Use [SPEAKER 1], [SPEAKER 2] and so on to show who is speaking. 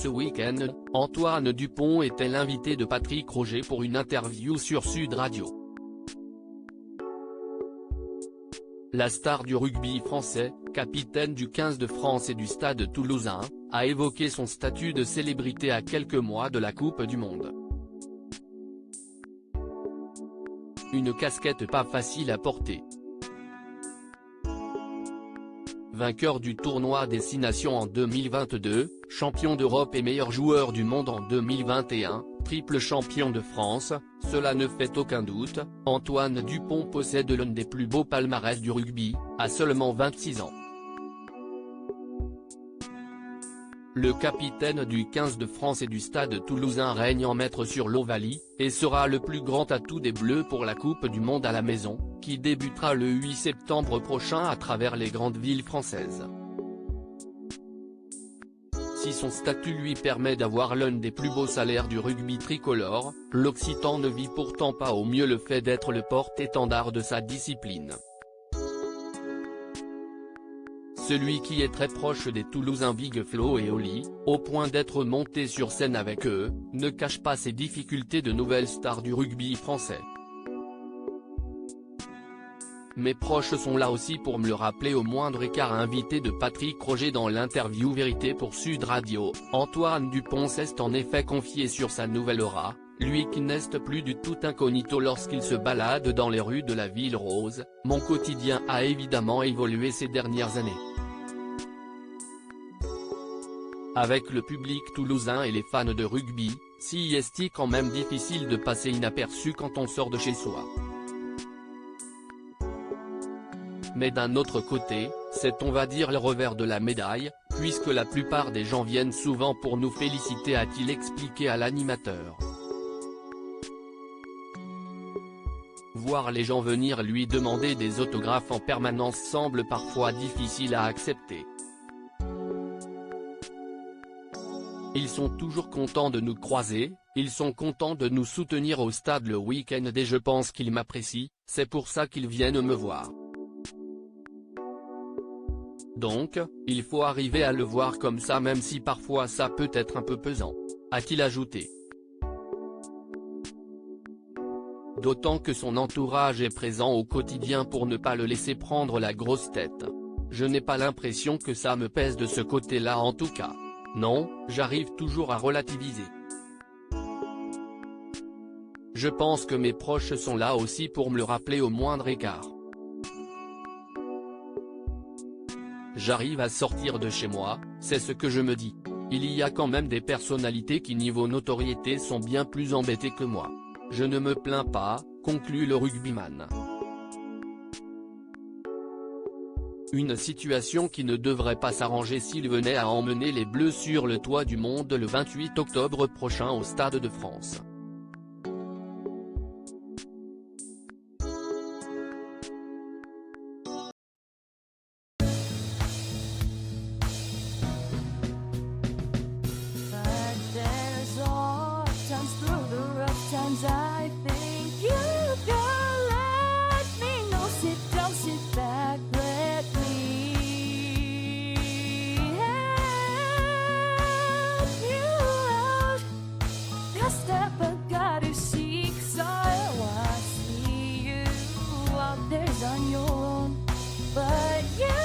[SPEAKER 1] Ce week-end, Antoine Dupont était l'invité de Patrick Roger pour une interview sur Sud Radio. La star du rugby français, capitaine du 15 de France et du Stade toulousain, a évoqué son statut de célébrité à quelques mois de la Coupe du Monde. Une casquette pas facile à porter. Vainqueur du tournoi Destination en 2022, champion d'Europe et meilleur joueur du monde en 2021, triple champion de France, cela ne fait aucun doute, Antoine Dupont possède l'un des plus beaux palmarès du rugby, à seulement 26 ans. Le capitaine du 15 de France et du Stade toulousain règne en maître sur l'Ovalie, et sera le plus grand atout des Bleus pour la Coupe du Monde à la maison, qui débutera le 8 septembre prochain à travers les grandes villes françaises. Si son statut lui permet d'avoir l'un des plus beaux salaires du rugby tricolore, l'Occitan ne vit pourtant pas au mieux le fait d'être le porte-étendard de sa discipline. Celui qui est très proche des Toulousains Big Flo et Oli, au point d'être monté sur scène avec eux, ne cache pas ses difficultés de nouvelle star du rugby français. Mes proches sont là aussi pour me le rappeler au moindre écart, invité de Patrick Roger dans l'interview Vérité pour Sud Radio. Antoine Dupont s'est en effet confié sur sa nouvelle aura, lui qui n'est plus du tout incognito lorsqu'il se balade dans les rues de la ville rose. Mon quotidien a évidemment évolué ces dernières années. Avec le public toulousain et les fans de rugby, si est-il quand même difficile de passer inaperçu quand on sort de chez soi. Mais d'un autre côté, c'est on va dire le revers de la médaille, puisque la plupart des gens viennent souvent pour nous féliciter, a-t-il expliqué à l'animateur. Voir les gens venir lui demander des autographes en permanence semble parfois difficile à accepter. Ils sont toujours contents de nous croiser, ils sont contents de nous soutenir au stade le week-end et je pense qu'ils m'apprécient, c'est pour ça qu'ils viennent me voir. Donc, il faut arriver à le voir comme ça même si parfois ça peut être un peu pesant, a-t-il ajouté. D'autant que son entourage est présent au quotidien pour ne pas le laisser prendre la grosse tête. Je n'ai pas l'impression que ça me pèse de ce côté-là en tout cas. Non, j'arrive toujours à relativiser. Je pense que mes proches sont là aussi pour me le rappeler au moindre écart. J'arrive à sortir de chez moi, c'est ce que je me dis. Il y a quand même des personnalités qui niveau notoriété sont bien plus embêtées que moi. Je ne me plains pas, conclut le rugbyman. Une situation qui ne devrait pas s'arranger s'il venait à emmener les Bleus sur le toit du monde le 28 octobre prochain au Stade de France.
[SPEAKER 2] On your own, but you